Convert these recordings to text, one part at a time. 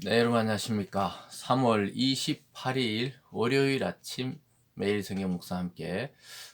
네, 여러분 안녕하십니까. 3월 28일 월요일 아침 매일 성경 묵상 함께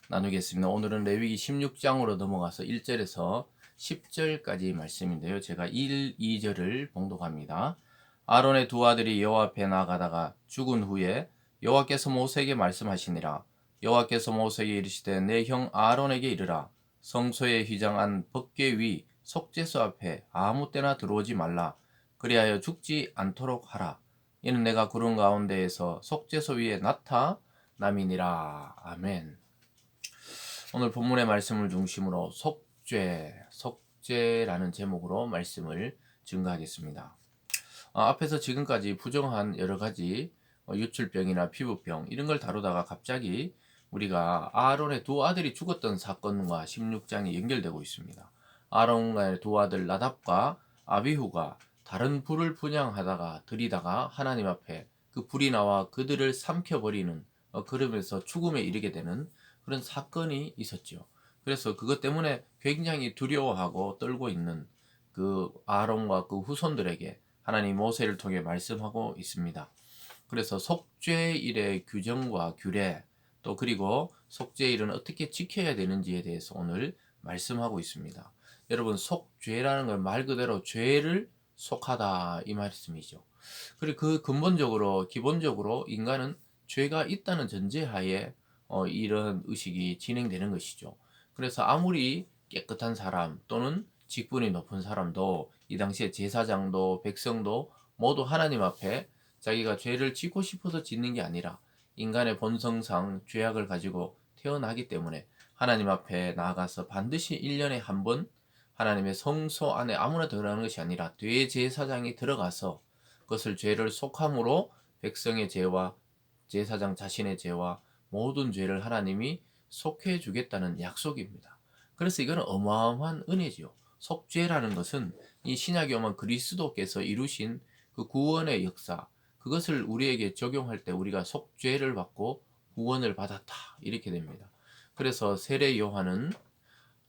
나누겠습니다. 오늘은 레위기 16장으로 넘어가서 1절에서 10절까지 말씀인데요. 제가 1, 2절을 봉독합니다. 아론의 두 아들이 여호와 앞에 나아가다가 죽은 후에 여호와께서 모세에게 말씀하시니라. 여호와께서 모세에게 이르시되 내 형 아론에게 이르라. 성소에 휘장한 법궤 위 속죄소 앞에 아무 때나 들어오지 말라. 그리하여 죽지 않도록 하라. 이는 내가 구름 가운데에서 속죄소 위에 나타남이니라. 아멘. 오늘 본문의 말씀을 중심으로 속죄라는 제목으로 말씀을 증거하겠습니다. 앞에서 지금까지 부정한 여러 가지 유출병이나 피부병 이런 걸 다루다가 갑자기 우리가 아론의 두 아들이 죽었던 사건과 16장이 연결되고 있습니다. 아론의 두 아들 나답과 아비후가 다른 불을 분양하다가 들이다가 하나님 앞에 그 불이 나와 그들을 삼켜버리는 그러면서 죽음에 이르게 되는 그런 사건이 있었죠. 그래서 그것 때문에 굉장히 두려워하고 떨고 있는 그 아론과 그 후손들에게 하나님 모세를 통해 말씀하고 있습니다. 그래서 속죄일의 규정과 규례 또 그리고 속죄일은 어떻게 지켜야 되는지에 대해서 오늘 말씀하고 있습니다. 여러분 속죄라는 건 말 그대로 죄를 속하다 이 말씀이죠. 그리고 그 근본적으로 기본적으로 인간은 죄가 있다는 전제하에 이런 의식이 진행되는 것이죠. 그래서 아무리 깨끗한 사람 또는 직분이 높은 사람도 이 당시에 제사장도 백성도 모두 하나님 앞에 자기가 죄를 짓고 싶어서 짓는 게 아니라 인간의 본성상 죄악을 가지고 태어나기 때문에 하나님 앞에 나아가서 반드시 1년에 한 번 하나님의 성소 안에 아무나 들어가는 것이 아니라 대제사장이 들어가서 그것을 죄를 속함으로 백성의 죄와 제사장 자신의 죄와 모든 죄를 하나님이 속해 주겠다는 약속입니다. 그래서 이거는 어마어마한 은혜지요. 속죄라는 것은 이 신약에 오면 그리스도께서 이루신 그 구원의 역사, 그것을 우리에게 적용할 때 우리가 속죄를 받고 구원을 받았다. 이렇게 됩니다. 그래서 세례 요한은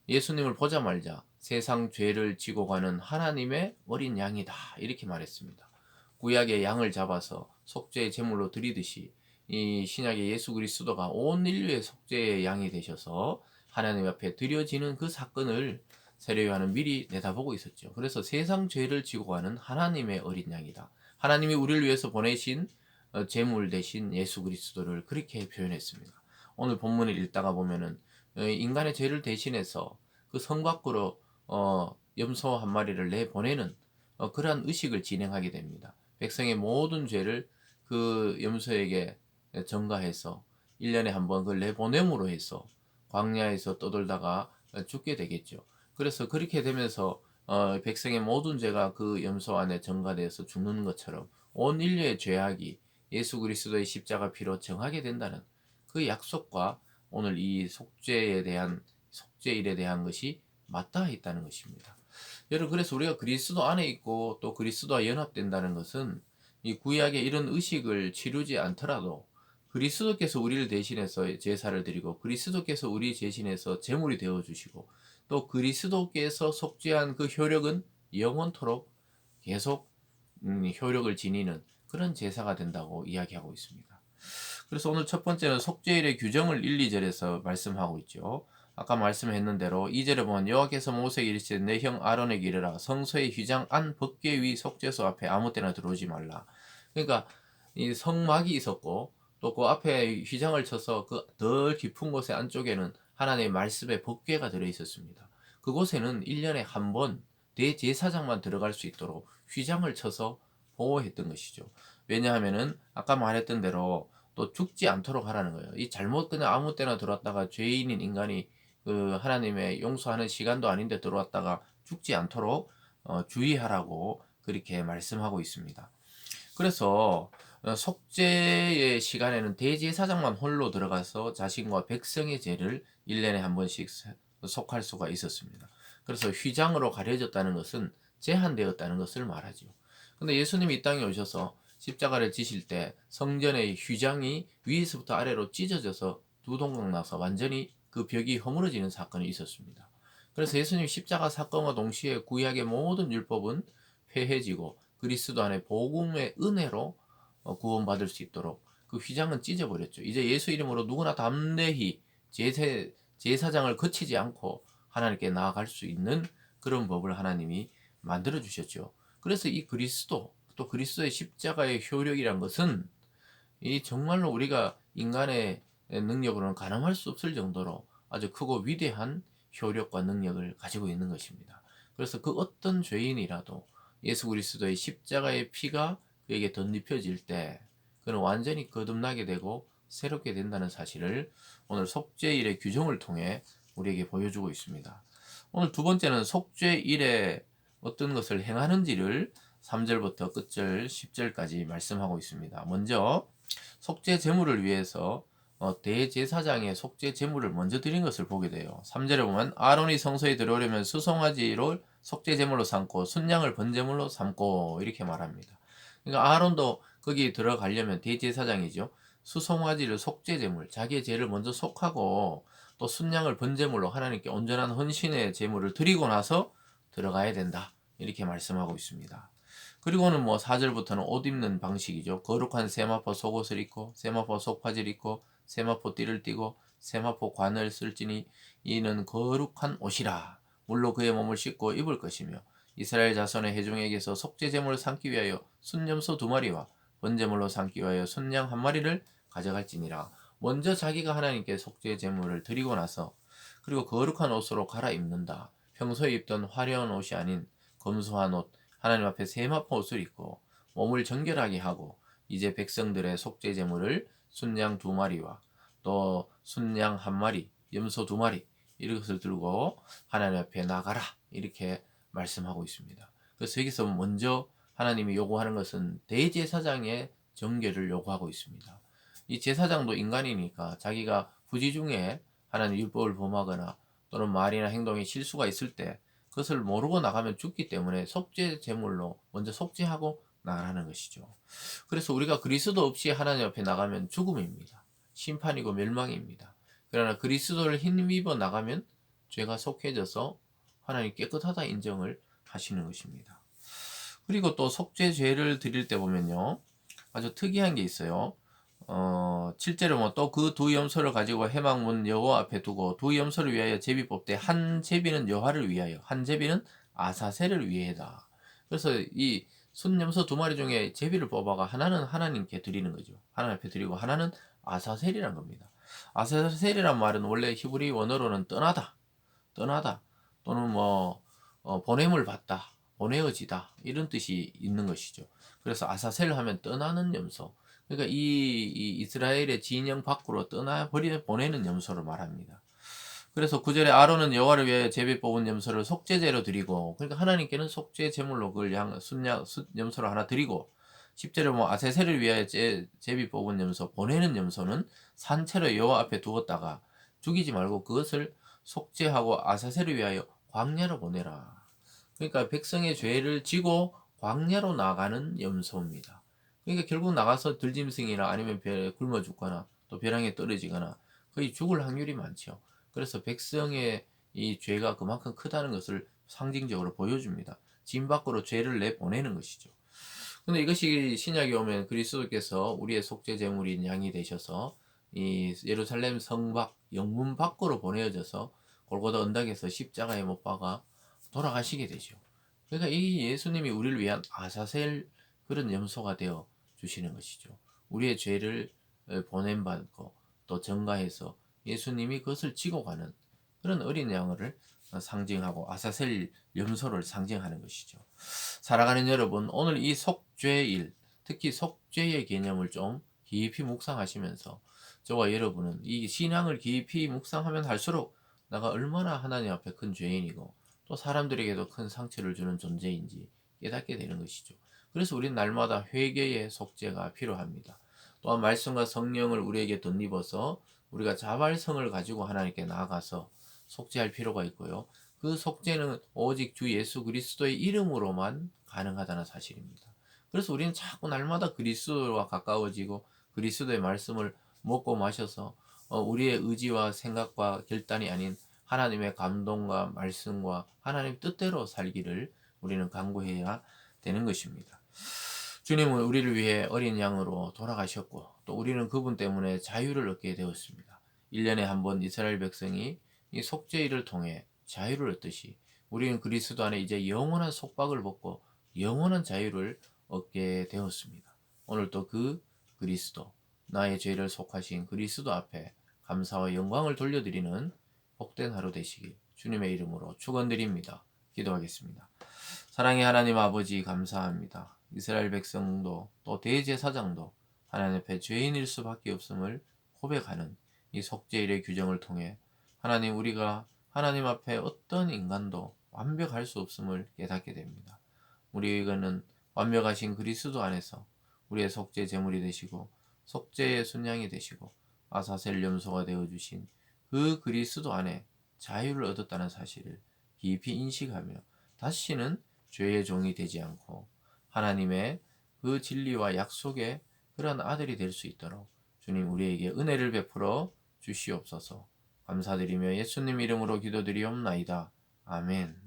예수님을 보자마자 세상 죄를 지고 가는 하나님의 어린 양이다. 이렇게 말했습니다. 구약의 양을 잡아서 속죄의 제물로 드리듯이 이 신약의 예수 그리스도가 온 인류의 속죄의 양이 되셔서 하나님 앞에 드려지는 그 사건을 세례 요한은 미리 내다보고 있었죠. 그래서 세상 죄를 지고 가는 하나님의 어린 양이다. 하나님이 우리를 위해서 보내신 제물 대신 예수 그리스도를 그렇게 표현했습니다. 오늘 본문을 읽다가 보면은 인간의 죄를 대신해서 그 성 밖으로 염소 한 마리를 내보내는 그러한 의식을 진행하게 됩니다. 백성의 모든 죄를 그 염소에게 전가해서 1년에 한 번 그걸 내보냄으로 해서 광야에서 떠돌다가 죽게 되겠죠. 그래서 그렇게 되면서 백성의 모든 죄가 그 염소 안에 전가되어서 죽는 것처럼 온 인류의 죄악이 예수 그리스도의 십자가 피로 정하게 된다는 그 약속과 오늘 이 속죄일에 대한 것이 맞닿아 있다는 것입니다. 여러분 그래서 우리가 그리스도 안에 있고 또 그리스도와 연합된다는 것은 이 구약의 이런 의식을 치르지 않더라도 그리스도께서 우리를 대신해서 제사를 드리고 그리스도께서 우리 대신해서 제물이 되어 주시고 또 그리스도께서 속죄한 그 효력은 영원토록 계속 효력을 지니는 그런 제사가 된다고 이야기하고 있습니다. 그래서 오늘 첫 번째는 속죄일의 규정을 1, 2절에서 말씀하고 있죠. 아까 말씀했는 대로 2절에 보면 여호와께서 모세에게 이르시되 내 형 아론에게 이르라 성소의 휘장 안 법궤 위 속죄소 앞에 아무 때나 들어오지 말라. 그러니까 이 성막이 있었고 또 그 앞에 휘장을 쳐서 그 덜 깊은 곳의 안쪽에는 하나님의 말씀의 법궤가 들어 있었습니다. 그곳에는 1년에 한 번 대제사장만 들어갈 수 있도록 휘장을 쳐서 보호했던 것이죠. 왜냐하면은 아까 말했던 대로 또 죽지 않도록 하라는 거예요. 이 잘못 그냥 아무 때나 들어왔다가 죄인인 인간이 그 하나님의 용서하는 시간도 아닌데 들어왔다가 죽지 않도록 주의하라고 그렇게 말씀하고 있습니다. 그래서 속죄의 시간에는 대제사장만 홀로 들어가서 자신과 백성의 죄를 1년에 한 번씩 속할 수가 있었습니다. 그래서 휘장으로 가려졌다는 것은 제한되었다는 것을 말하죠. 근데 예수님이 이 땅에 오셔서 십자가를 지실 때 성전의 휘장이 위에서부터 아래로 찢어져서 두 동강 나서 완전히 그 벽이 허물어지는 사건이 있었습니다. 그래서 예수님 십자가 사건과 동시에 구약의 모든 율법은 폐해지고 그리스도 안에 복음의 은혜로 구원받을 수 있도록 그 휘장은 찢어버렸죠. 이제 예수 이름으로 누구나 담대히 제사장을 거치지 않고 하나님께 나아갈 수 있는 그런 법을 하나님이 만들어 주셨죠. 그래서 이 그리스도, 또 그리스도의 십자가의 효력이란 것은 이 정말로 우리가 인간의 능력으로는 가늠할 수 없을 정도로 아주 크고 위대한 효력과 능력을 가지고 있는 것입니다. 그래서 그 어떤 죄인이라도 예수 그리스도의 십자가의 피가 그에게 덧입혀질 때 그는 완전히 거듭나게 되고 새롭게 된다는 사실을 오늘 속죄일의 규정을 통해 우리에게 보여주고 있습니다. 오늘 두 번째는 속죄일에 어떤 것을 행하는지를 3절부터 끝절 10절까지 말씀하고 있습니다. 먼저 속죄 제물을 위해서 대제사장의 속죄 제물을 먼저 드린 것을 보게 돼요. 3절에 보면 아론이 성소에 들어오려면 수송아지를 속죄 제물로 삼고 순양을 번제물로 삼고 이렇게 말합니다. 그러니까 아론도 거기 들어가려면 대제사장이죠. 수송아지를 속죄 제물, 자기의 죄를 먼저 속하고 또 순양을 번제물로 하나님께 온전한 헌신의 제물을 드리고 나서 들어가야 된다. 이렇게 말씀하고 있습니다. 그리고는 뭐 4절부터는 옷 입는 방식이죠. 거룩한 세마포 속옷을 입고 세마포 속바지를 입고 세마포 띠를 띠고 세마포 관을 쓸지니 이는 거룩한 옷이라. 물로 그의 몸을 씻고 입을 것이며 이스라엘 자손의 회중에게서 속죄 제물을 삼기 위하여 순염소 2마리와 번제물로 삼기 위하여 순양 1마리를 가져갈지니라. 먼저 자기가 하나님께 속죄 제물을 드리고 나서 그리고 거룩한 옷으로 갈아입는다. 평소에 입던 화려한 옷이 아닌 검소한 옷, 하나님 앞에 세마포 옷을 입고 몸을 정결하게 하고 이제 백성들의 속죄 제물을 순양 2마리와 또 순양 1마리, 염소 2마리 이것을 들고 하나님 앞에 나가라 이렇게 말씀하고 있습니다. 그래서 여기서 먼저 하나님이 요구하는 것은 대제사장의 정결을 요구하고 있습니다. 이 제사장도 인간이니까 자기가 부지 중에 하나님 율법을 범하거나 또는 말이나 행동에 실수가 있을 때 그것을 모르고 나가면 죽기 때문에 속죄 제물로 먼저 속죄하고 나가라는 것이죠. 그래서 우리가 그리스도 없이 하나님 앞에 나가면 죽음입니다. 심판이고 멸망입니다. 그러나 그리스도를 힘입어 나가면 죄가 속해져서 하나님 깨끗하다 인정을 하시는 것입니다. 그리고 또 속죄죄를 드릴 때 보면요. 아주 특이한 게 있어요. 7절에 뭐 또 그 두 염소를 가지고 회막문 여호와 앞에 두고 두 염소를 위하여 제비 뽑되 한 제비는 여호와를 위하여 한 제비는 아사셀을 위해다. 그래서 이 순염소 2마리 중에 제비를 뽑아가 하나는 하나님께 드리는 거죠. 하나님 앞에 드리고 하나는 아사셀이란 겁니다. 아사셀이란 말은 원래 히브리 원어로는 떠나다 또는 뭐 보냄을 받다, 보내어지다 이런 뜻이 있는 것이죠. 그래서 아사셀 하면 떠나는 염소. 그러니까 이 이스라엘의 진영 밖으로 보내는 염소를 말합니다. 그래서 9절에 아론은 여호와를 위하여 제비 뽑은 염소를 속죄제로 드리고, 그러니까 하나님께는 속죄 제물로 그걸 염소를 하나 드리고, 10절에 뭐 아세셀을 위하여 제비 뽑은 염소, 보내는 염소는 산채로 여호와 앞에 두었다가 죽이지 말고 그것을 속죄하고 아사셀을 위하여 광야로 보내라. 그러니까 백성의 죄를 지고 광야로 나가는 염소입니다. 그러니까 결국 나가서 들짐승이나 아니면 배 굶어 죽거나 또 벼랑에 떨어지거나 거의 죽을 확률이 많죠. 그래서 백성의 이 죄가 그만큼 크다는 것을 상징적으로 보여줍니다. 짐 밖으로 죄를 내보내는 것이죠. 근데 이것이 신약에 오면 그리스도께서 우리의 속죄 제물인 양이 되셔서 이 예루살렘 성 밖, 영문 밖으로 보내어져서 골고다 언덕에서 십자가에 못 박아 돌아가시게 되죠. 그러니까 이 예수님이 우리를 위한 아사셀 그런 염소가 되어 주시는 것이죠. 우리의 죄를 보냄받고 또 전가해서 예수님이 그것을 지고 가는 그런 어린 양을 상징하고 아사셀 염소를 상징하는 것이죠. 살아가는 여러분, 오늘 이 속죄일, 특히 속죄의 개념을 좀 깊이 묵상하시면서 저와 여러분은 이 신앙을 깊이 묵상하면 할수록 내가 얼마나 하나님 앞에 큰 죄인이고 또 사람들에게도 큰 상처를 주는 존재인지 깨닫게 되는 것이죠. 그래서 우리는 날마다 회개의 속죄가 필요합니다. 또한 말씀과 성령을 우리에게 덧입어서 우리가 자발성을 가지고 하나님께 나아가서 속죄할 필요가 있고요. 그 속죄는 오직 주 예수 그리스도의 이름으로만 가능하다는 사실입니다. 그래서 우리는 자꾸 날마다 그리스도와 가까워지고 그리스도의 말씀을 먹고 마셔서 우리의 의지와 생각과 결단이 아닌 하나님의 감동과 말씀과 하나님 뜻대로 살기를 우리는 간구해야 되는 것입니다. 주님은 우리를 위해 어린 양으로 돌아가셨고 또 우리는 그분 때문에 자유를 얻게 되었습니다. 1년에 한 번 이스라엘 백성이 이 속죄일을 통해 자유를 얻듯이 우리는 그리스도 안에 이제 영원한 속박을 벗고 영원한 자유를 얻게 되었습니다. 오늘도 그 그리스도, 나의 죄를 속하신 그리스도 앞에 감사와 영광을 돌려드리는 복된 하루 되시길 주님의 이름으로 축원드립니다. 기도하겠습니다. 사랑의 하나님 아버지 감사합니다. 이스라엘 백성도 또 대제사장도 하나님 앞에 죄인일 수밖에 없음을 고백하는 이 속죄일의 규정을 통해 하나님 우리가 하나님 앞에 어떤 인간도 완벽할 수 없음을 깨닫게 됩니다. 우리에게는 완벽하신 그리스도 안에서 우리의 속죄 제물이 되시고 속죄의 순양이 되시고 아사셀 염소가 되어 주신 그 그리스도 안에 자유를 얻었다는 사실을 깊이 인식하며 다시는 죄의 종이 되지 않고 하나님의 그 진리와 약속의 그런 아들이 될 수 있도록 주님 우리에게 은혜를 베풀어 주시옵소서. 감사드리며 예수님 이름으로 기도드리옵나이다. 아멘.